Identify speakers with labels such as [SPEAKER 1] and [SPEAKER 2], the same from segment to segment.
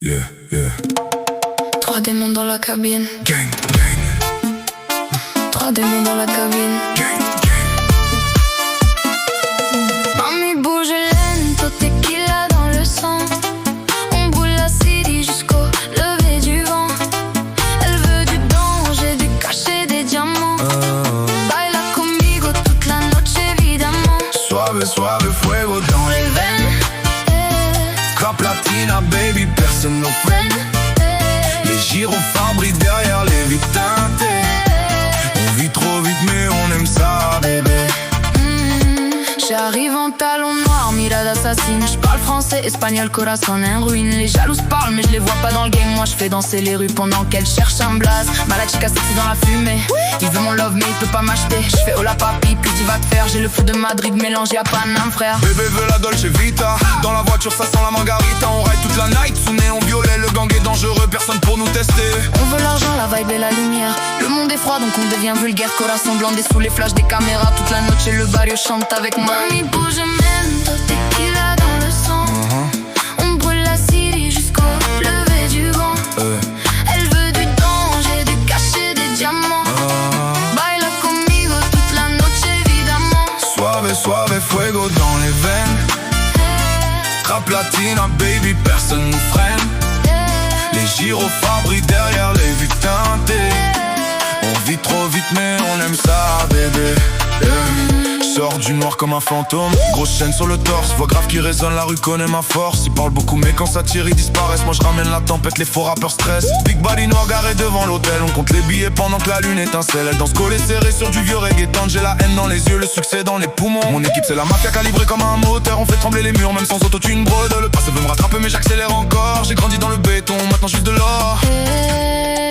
[SPEAKER 1] yeah, yeah.
[SPEAKER 2] Trois démons dans la cabine.
[SPEAKER 1] Gang, gang.
[SPEAKER 2] Trois démons dans la cabine.
[SPEAKER 1] Gang, gang.
[SPEAKER 2] Mami bouge lento, tequila dans le sang. On brûle la city jusqu'au lever du vent. Elle veut du danger, du cachet, des diamants. Baila conmigo toute la noche, évidemment.
[SPEAKER 1] Suave, suave, fuego dans les veines. Cap Latina, baby, personne nous freine. Les gyrophares brillent derrière les vitres teintées. On vit trop vite mais on aime ça, bébé.
[SPEAKER 2] J'arrive en talons noirs, mirada assassine. J'parle français, espagnol, corazon en ruine. Les jalouses parlent mais je les vois pas dans le game. Moi je fais danser les rues pendant qu'elle cherche un blaze. Malade chica sexy dans la fumée. Il veut mon love mais il peut pas m'acheter. Je fais hola papi puis tu vas te faire. J'ai le feu de Madrid mélangé à Paname frère.
[SPEAKER 1] Bébé veut la Dolce Vita. Dans la voiture ça sent la margarita. On ride toute la night sous néon violet. Le gang est dangereux, personne pour nous tester.
[SPEAKER 2] On veut l'argent, la vibe et la lumière. Le monde est froid donc on devient vulgaire. Corazon blandé sous les flashs des caméras. Toute la noche le barrio chante avec moi. Mami bouge lento, tequila dans le sang. On brûle la city jusqu'au lever du vent. Elle veut du danger, du cachet, des diamants. Baila conmigo toute la noche évidemment.
[SPEAKER 1] Suave, suave, fuego dans les veines. Rap latina, baby, personne nous freine. Les gyrophares brillent derrière les vitres teintées. On vit trop vite mais on aime ça, bébé. Sors du noir comme un fantôme. Grosse chaîne sur le torse, voix grave qui résonne, la rue connaît ma force. Ils parlent beaucoup mais quand ça tire ils disparaissent. Moi je ramène la tempête, les faux rappeurs stress. Big body noir garé devant l'hôtel. On compte les billets pendant que la lune étincelle. Elle danse collée serrée sur du vieux reggaeton. J'ai la haine dans les yeux, le succès dans les poumons. Mon équipe c'est la mafia calibrée comme un moteur. On fait trembler les murs même sans autotune brode. Le passé veut me rattraper mais j'accélère encore. J'ai grandi dans le béton, maintenant juste de l'or.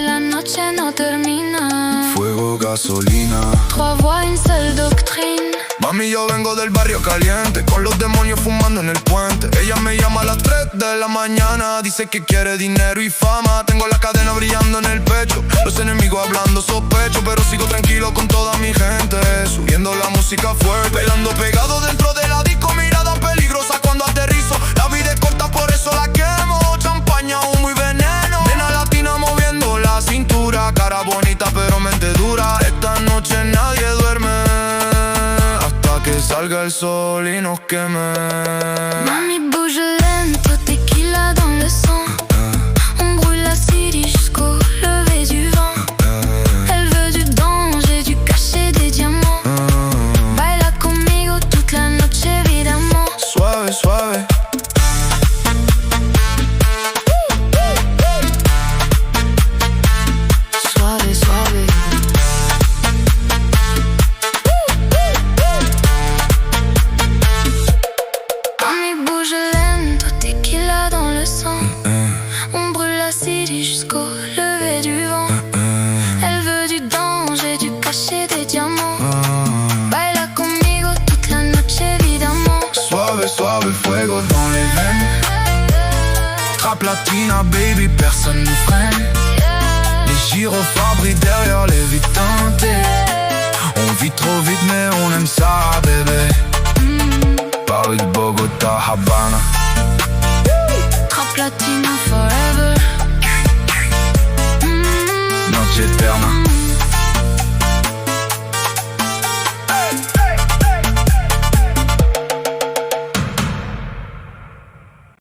[SPEAKER 2] La noche no termina.
[SPEAKER 1] Fuego, gasolina.
[SPEAKER 2] Trois voix, une seule doctrine.
[SPEAKER 1] Mami, yo vengo del barrio caliente, con los demonios fumando en el puente. Ella me llama a las 3 de la mañana, dice que quiere dinero y fama. Tengo la cadena brillando en el pecho, los enemigos hablando sospecho. Pero sigo tranquilo con toda mi gente, subiendo la música fuerte. Bailando pegado dentro de la disco, mirada peligrosa cuando aterrizo. La vida es corta, por eso la quemo. Champaña, humo y veneno. Nena latina moviendo la cintura. Cara bonita pero mente dura. Esta noche nadie duerme que salga el sol y nos queme.
[SPEAKER 2] Mami bouge lento, tequila dans le sang. On brûle la city jusqu'au lever du vent. Elle veut du danger, du cachet, des diamants. Baila conmigo toute la noche évidemment.
[SPEAKER 1] Suave, suave.
[SPEAKER 2] Suave, suave. On brûle la city jusqu'au lever du vent. Elle veut du danger, du cachet, des diamants. Baila conmigo toute la noche évidemment.
[SPEAKER 1] Suave, suave, fuego dans les veines. Trap latina, baby, personne nous freine. Les gyrophares brillent derrière les vitres teintées. On vit trop vite mais on aime ça, bébé. Paris, Bogota, Habana.
[SPEAKER 2] Trap latina